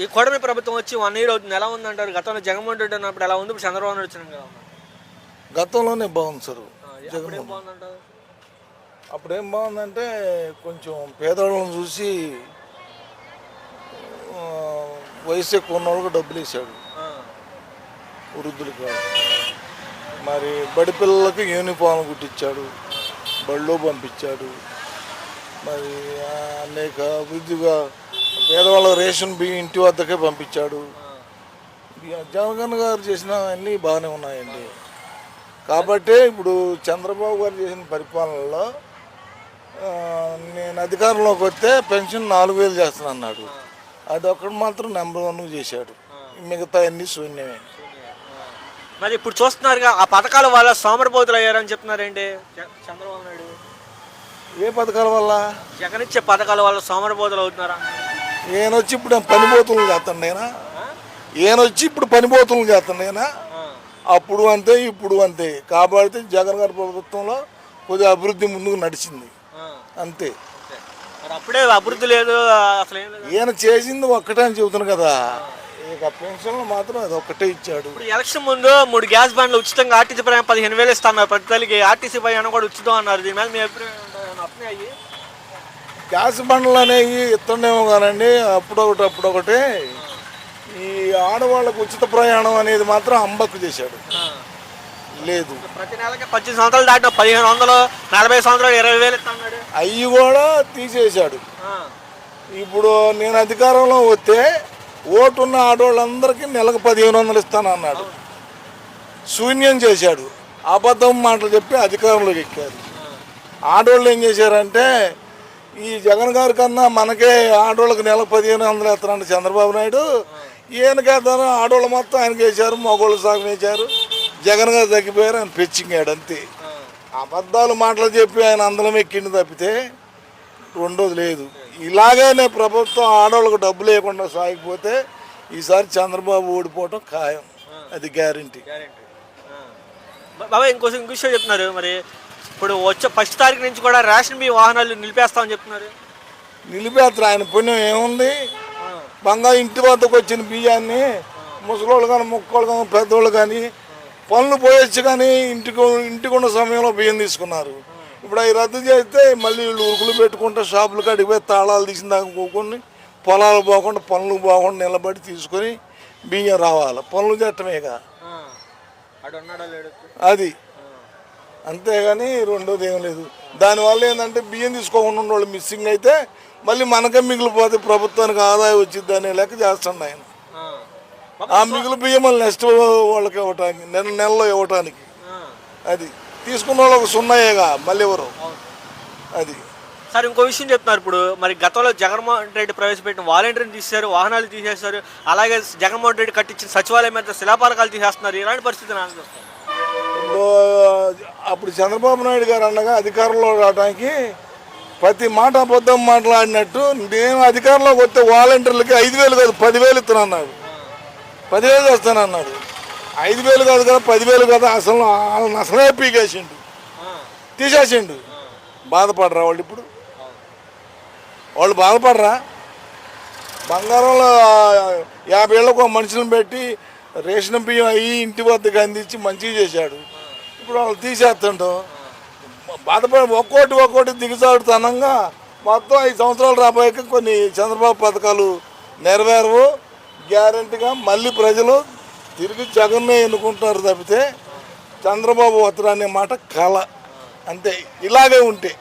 ఈ కూటమి ప్రభుత్వం వచ్చి 1 ఇయర్ అవుతుంది. ఎలా ఉందంటారు? గతంలో జగన్మోహన్ రెడ్డి ఉన్నప్పుడు ఎలా ఉంది? ఇప్పుడు చంద్రబాబు నాయుడు వచ్చినాక ఎలా ఉంది? గతంలోనే బాగుంది సార్. అప్పుడేం బాగుందంటారు? అప్పుడేం బాగుందంటే కొంచెం పేదవాళ్ళని చూసి వయసు ఎక్కువ ఉన్న వాళ్ళకి డబ్బులు వేసాడు, వృద్ధులకు. మరి బడి పిల్లలకి యూనిఫామ్ కుట్టించాడు, బడిలో పంపించాడు. మరి అనేక అభివృద్ధిగా పేదవాళ్ళ రేషన్ బియ్యం ఇంటి వద్దకే పంపించాడు. జగన్ గారు చేసిన అన్నీ బాగానే ఉన్నాయండి. కాబట్టి ఇప్పుడు చంద్రబాబు గారు చేసిన పరిపాలనలో నేను అధికారంలోకి వస్తే పెన్షన్ 4,000 చేస్తాను అన్నాడు. అది ఒక్కడు మాత్రం నెంబర్ 1 చేశాడు, మిగతా అన్ని శూన్యమే. మరి ఇప్పుడు చూస్తున్నారుగా ఆ పథకాల వల్ల సోమరిపోతులు అయ్యారని చెప్తున్నారేంటి చంద్రబాబు నాయుడు? ఏ పథకాల వల్ల? జగన్ ఇచ్చే పథకాల వల్ల సోమరిపోతులు అవుతున్నారా? ఈయనొచ్చి ఇప్పుడు పనిపోతులు చేస్తాను నేనా? ఈయనొచ్చి ఇప్పుడు పనిపోతులు చేస్తాను నేనా? అప్పుడు అంతే ఇప్పుడు అంతే. కాబట్టి జగన్ గారి ప్రభుత్వంలో కొద్దిగా అభివృద్ధి ముందుకు నడిచింది అంతే. అప్పుడే అభివృద్ధి లేదు అసలు. ఈయన చేసింది ఒక్కటే అని చెబుతున్నాను కదా. ఇక పెన్షన్లు మాత్రం అది ఒక్కటే ఇచ్చాడు. ఇప్పుడు ఎలక్షన్ ముందు 3 గ్యాస్ బండ్లు ఉచితంగా ఆర్టీసీ ప్రయాణం 15,000 ఇస్తున్నారు ప్రతి తల్లికి. ఆర్టీసీ ప్రయాణం కూడా ఉచితం అన్నారు. దీని మీద మీ అభిప్రాయం? గ్యాస్ బండ్లు అనేవి ఇస్తుండేమో కానండి, అప్పుడొకటి. ఈ ఆడవాళ్ళకు ఉచిత ప్రయాణం అనేది మాత్రం అంబక్కు చేశాడు. లేదు, ప్రతి నెలకి 18 సంవత్సరాలు దాటిన 1,500, 40 సంవత్సరాలు 20,000 ఇస్తున్నాడు. అవి కూడా తీసేశాడు. ఇప్పుడు నేను అధికారంలో వస్తే ఓటున్న ఆడవాళ్ళందరికీ నెలకు 1,500 ఇస్తానన్నాడు. శూన్యం చేశాడు. అబద్ధం మాటలు చెప్పి అధికారంలోకి ఎక్కారు. ఆడవాళ్ళు ఏం చేశారంటే ఈ జగన్ గారి కన్నా మనకే ఆడవాళ్ళకి నెలకు 1,500 ఇస్తానంటే చంద్రబాబు నాయుడు, ఈయనకేద్దాను ఆడవాళ్ళు మొత్తం ఆయనకి వేశారు, మగవాళ్ళు సాగు వేశారు. జగన్ గారు తగ్గిపోయారు, ఆయన పెంచింగాడు అంతే. అబద్ధాలు మాటలు చెప్పి ఆయన అందలం ఎక్కిండి తప్పితే రెండోది లేదు. ఇలాగనే ప్రభుత్వం ఆడవాళ్ళకు డబ్బులు లేకుండా సాగిపోతే ఈసారి చంద్రబాబు ఓడిపోవటం ఖాయం, అది గ్యారంటీ. బాబా ఇంకో విషయం చెప్తున్నారు. మరి ఇప్పుడు వచ్చే 1 తారీఖు నుంచి కూడా రేషన్ బియ్యం వాహనాలు నిలిపేస్తామని చెప్తున్నారు. నిలిపేస్తారు. ఆయన పుణ్యం ఏముంది? బంగారు ఇంటి వద్దకు వచ్చిన బియ్యాన్ని ముసలోళ్ళు కానీ ముక్కోళ్ళు కానీ పెద్దోళ్ళు కానీ పనులు పోయొచ్చు కానీ ఇంటికున్న సమయంలో బియ్యం తీసుకున్నారు. ఇప్పుడు అవి రద్దు చేస్తే మళ్ళీ వీళ్ళు ఉరుకులు పెట్టుకుంటే షాపులు కాడికి పోయి తాళాలు తీసిన దాకా పోకుండా పొలాలు పోకుండా పనులు పోకుండా నిలబడి తీసుకొని బియ్యం రావాలి. పనులు చేయటమేగా అది, అంతేగాని రెండోది ఏం లేదు. దానివల్ల ఏంటంటే బియ్యం తీసుకోకుండా ఉన్న వాళ్ళు మిస్సింగ్ అయితే మళ్ళీ మనకే మిగిలిపోతే ప్రభుత్వానికి ఆదాయం వచ్చింది అనే లెక్క చేస్తుండే ఆయన. ఆ మిగులు బియ్యం మళ్ళీ నెక్స్ట్ వాళ్ళకి ఇవ్వటానికి నెలలో ఇవ్వటానికి. అది తీసుకున్న వాళ్ళకి సున్నాయేగా మళ్ళీ ఎవరు. అది సార్ ఇంకో విషయం చెప్తున్నారు. ఇప్పుడు మరి గతంలో జగన్మోహన్ రెడ్డి ప్రవేశపెట్టిన వాలంటీర్ని తీసేశారు, వాహనాలు తీసేశారు. అలాగే జగన్మోహన్ రెడ్డి కట్టించిన సచివాలయం మీద శిలాపాలకాలు తీసేస్తున్నారు. ఇలాంటి పరిస్థితి ఇప్పుడు అప్పుడు చంద్రబాబు నాయుడు గారు అనగా అధికారంలో రావడానికి ప్రతి మాట అబద్ధం మాట్లాడినట్టు నేను అధికారంలోకి వస్తే వాలంటీర్లకి 5,000 కాదు 10,000 ఇస్తానన్నాడు. 10,000 వస్తానన్నాడు. 5,000 కాదు కదా 10,000 కదా. అసలు వాళ్ళని అసలే పీకేసిండు, తీసేసిండు. బాధపడరా వాళ్ళు? ఇప్పుడు వాళ్ళు బాధపడరా? బంగారంలో 50 ఏళ్ళకు మనుషులను పెట్టి రేషన్ బియ్యం అయ్యి ఇంటి వద్దకు అందించి మంచిగా చేశాడు. ఇప్పుడు వాళ్ళు తీసేస్తుంటాం. బాధపడి ఒక్కోటి దిగజాడుతనంగా మొత్తం 5 సంవత్సరాలు రాబోయాక కొన్ని చంద్రబాబు పథకాలు నెరవేరవు. గ్యారంటీగా మళ్ళీ ప్రజలు తిరిగి జగన్నే ఎన్నుకుంటున్నారు తప్పితే చంద్రబాబు వస్తారు అనే మాట కళ అంతే. ఇలాగే ఉంటే